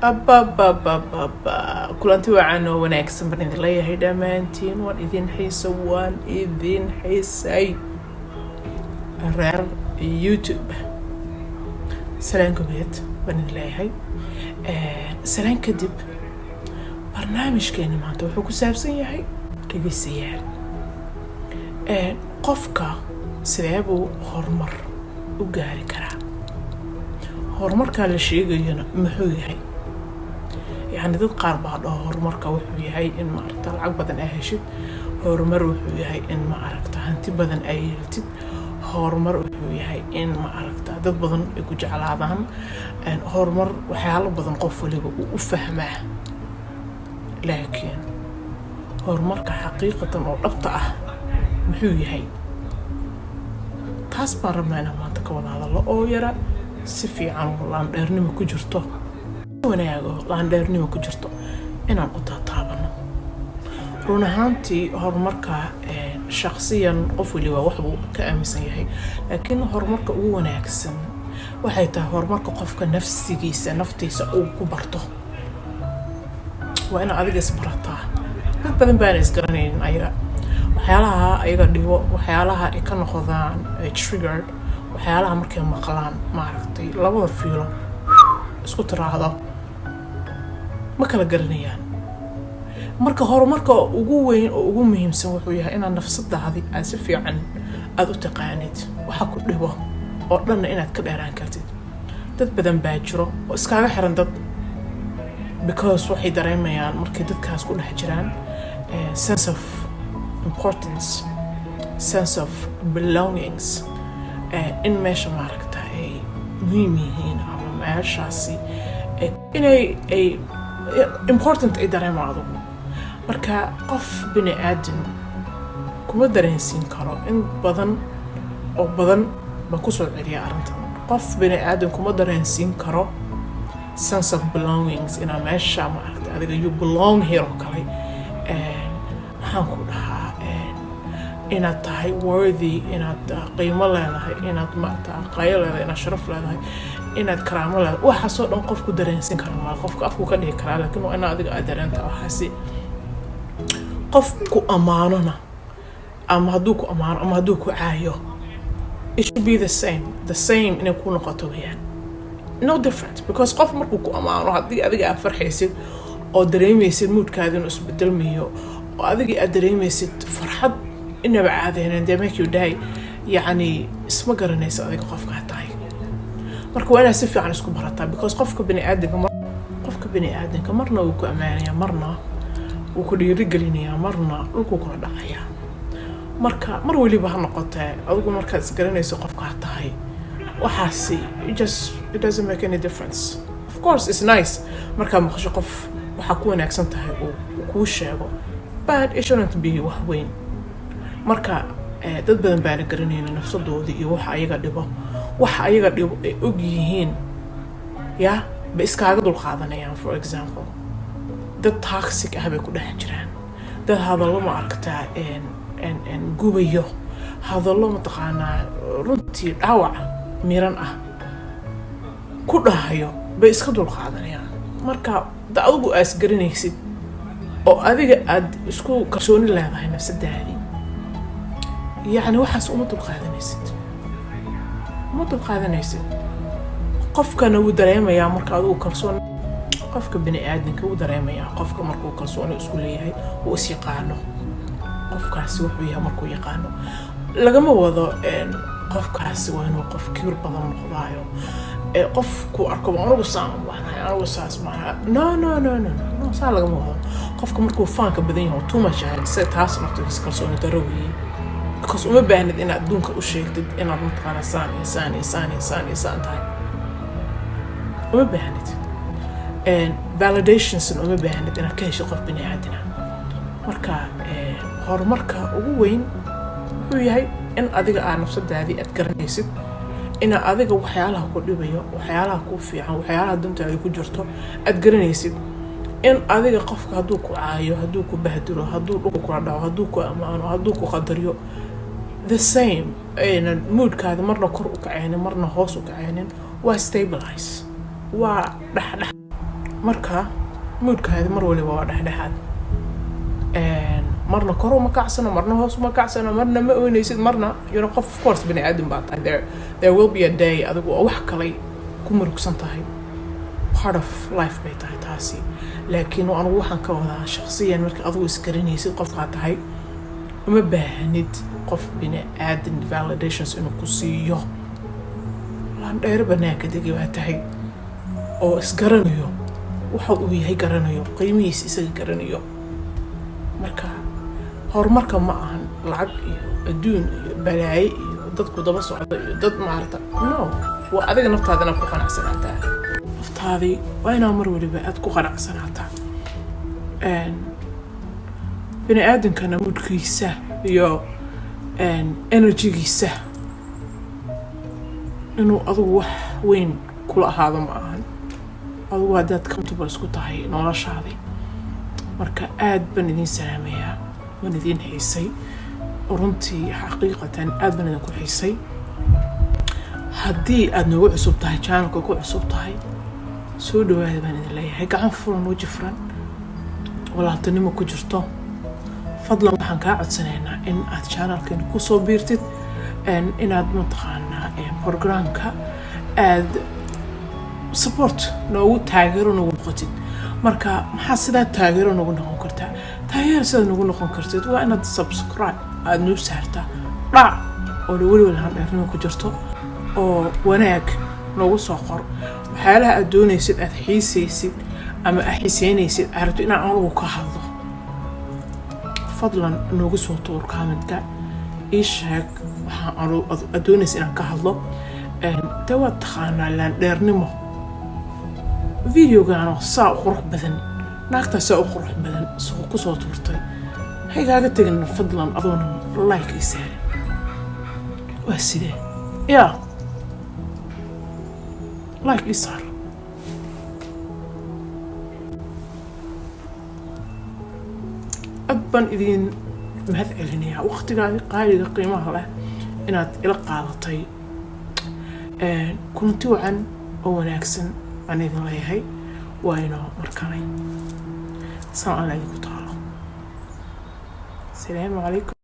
أبا كلانتي وعنا وناكسن بني ذليا هيدا مانتين وان إذين حيساي الرير يوتيوب سلام بيت بني ذليا هاي سلام كدب برنامج كان ما توحو كسابسن يهي كيسيال قفكا سبابو هرمر وقاري كرا هرمر كان لشيغينا محو يهي يعني dad qaar baa dhaho horumarka wuxuu yahay in ma aragta lacag badan ay heshid horumar wuxuu yahay in ma aragta hanti badan ay yeeltid horumar wuxuu yahay in ma aragta dad badan ay ku jeclaadaan horumar waxyaalo badan qof waliba uu u fahmaa laakiin horumarka xaqiiqatan oo dhabta ah muxuu yahay taas baan rabnaa inaan maanta ka wada hadalno oo yara si fiican laan dheernimo ku jirto wanaago laan dheernimo ku jirto inaan u taataabano run ahaantii horumarka shakhsiyan qof waliba waxbuu ka aaminsan yahay laakiin horumarka ugu wanaagsan waxay tahay horumarka qofka naftiisa uu ku barto waa in adiga isbarataa dad badan baan isgaranaynin ayaga waxyaalaha ayaga dhibo waxyaalaha ay ka noqdaan triggered waxyaalaha markay maqlaan maaragtay labada fiilo isku tiraahdo ma kala garanayaan marka horumarka ugu weyn oo ugu muhiimsan wuxuu yahay inaad nafsadaada aad si fiican aad u taqaanid waxa ku dhibo oo dhan inaad ka dheeraan kartid dad badan baa jiro oo iskaaga xiran dad because waxay dareemayaan markay dadkaas ku dhex jiraan sense of importance sense of belongings in meesha maaragta ay muhiim yihiin ama meeshaasi inay important ay dareemaan adugu marka qof bini aadan kuma dareensiin karo in badan oo badan ba ku soo celiya arrintan qof bini aadan kuma dareensiin karo sense of belongings ina meesha maaragta adiga you belong here oo kale maxaan ku dhahaa inaad tahay worthy inaad qiimo leedahay inaad maaragta qayo leedahay inaad sharaf leedahay inaad karaamo leedahay waxaasoo dhan qofku dareensin kara ma qofka afku ka dhigi karaa laakiin waa inaad adiga aad dareenta waxaasi qofku amaanona ama hadduu ku amaano ama hadduu ku caayo it should be the same inay ku noqoto weyaan no different because qof markuu ku amaano haddii adiga aad farxaysid oo dareemaysid moodkaada inuu isbedelmayo oo adiga aad dareemaysid farxad inaba caadeeneen they make you die yani isma garanaysa adiga qofka tahay marka waa inaad si fiican isku barataa because qofka bini aadanka marna uu ku amaanaya marna uu ku dhiirigelinayaa marna dhulku kula dhacayaa marka mar waliba ha noqotee adigu markaad is garanayso qofka tahay waxaasi it doesn't make any difference of course it's nice markaa maqasho qof waxaa ku wanaagsan tahay uu kuu sheego but it shouldn't be wax weyn marka dad badan baan garanayna nafsadoodii iyo waxa ayaga dhibo ay og yihiin ya ba iskaaga dul qaadanayaan for example dad toxic ah bay ku dhex jiraan dad hadallo ma aragtaa gubayo hadallo mataqaanaa runtii dhaawac miran ah ku dhahayo bay iska dul qaadanayaan marka da adigu aas garanaysid oo adiga aad isku kalsooni leedahay nafsadaadii يعني waxaas uma dulqaadanaysid qofkana wuu dareemayaa marka adigu kalsoon qofka bini aadanka wuu dareemayaa qofka markuu kalsooni isku leeyahay uu is yaqaano qofkaasi wuxuu yahay markuu yaqaano lagama wado qofkaasi waa inuu qof kibir badan noqdaayo qofku arko anigu saas maaha no saa lagama wado qofka markuu faanka badan yahay too much se taas naftiisa kalsooni darro weeye because uma baahnid inaad adduunka u sheegtid inaad mataqaana saan tahay uma baahnid validations uma baahnid inaad ka hesho qof bini aadana marka horumarka ugu weyn wuxuu yahay in adiga aad nafsadaadii aad garanaysid ina adiga waxyaalaha ku dhibayo waxyaalaha ku fiican waxyaalaha dantaada ku jirto aad garanaysid in adiga qofka hadduu ku caayo hadduu ku bahdiro hadduu dhulku kula dhaco hadduu ku amaano hadduu ku qadariyo the same moodkaada marna kor u kacaynin marna hoos u kacaynin waa stabilize waa marka moodkaadi mar waliba waa dhexdhexaad marna kor uma kacsano marna hoos uma kacsano marna ma oynaysid marna qof of course bani aadam baa tahay there will be a day adigu oo wax kale ku murugsan tahay part of life bay tahay taasi laakiin anigu waxaan ka wadaa shakhsiyan marka adigu isgaranaysid qofkaa tahay uma baahanid qof bini aadan validations inuu ku siiyo laan dheer banaanka degi baa tahay oo isgaranayo waxa uu yahay garanayo qiimihiisa isaga garanayo marka horumarka ma ahan lacag iyo adduun iyo balaaye iyo dadku daba socdo iyo dad maarta no waa adiga naftaadana ku qanacsanaata naftaadii waa inaa mar waliba aad ku qanacsanaata bini aadankana mudkiisa iyo enerjigiisa inuu adigu wax weyn kula ahaado ma ahan adigu haddaad comfortable isku tahay noloshaadii marka aad baan idin salaamayaa waan idin xiisay runtii xaqiiqatan aad baan idin ku xiisay haddii aad noogu cusub tahay channelka ku cusub tahay soo dhawaada baan idin leeyahay gacan furan waji furan walaaltinimo ku jirto fadlan waxaan kaa codsanaynaa in aad channelkan ku soo biirtid inaad mataqaanaa programka aad support noogu taageero noogu noqotid marka maxaa sidaa taageero noogu noqon kartaa taageero sidaa noogu noqon kartid waa inaad subscribe aad noo saartaa dhac oo weliba lahaan dheernimo ku jirto oo wanaag noogu soo qor waxyaalaha aad doonaysid aad xiisaysid ama aad xiiseynaysid aad rabto inaan anigu ka hadlo fadlan noogu soo tuur commentka ii sheeg waxaan aad doonaysid inaan ka hadlo dee waad taqaanaa laan dheernimo videogaano saa u qurux badan naagtaa saa u qurux badan isagoo ku soo tuurtay waxay kaaga tegin fadlan adoona like ii saarin waa sidee yaa like ii saar aad baan idin mahad celinayaa waqtigaadi qaaliga qiimaha leh inaad ila qaadatay kunti wacan oo wanaagsan baan idin leeyahay waa inoo markanay san alla idinku taalo asalaamu calaykum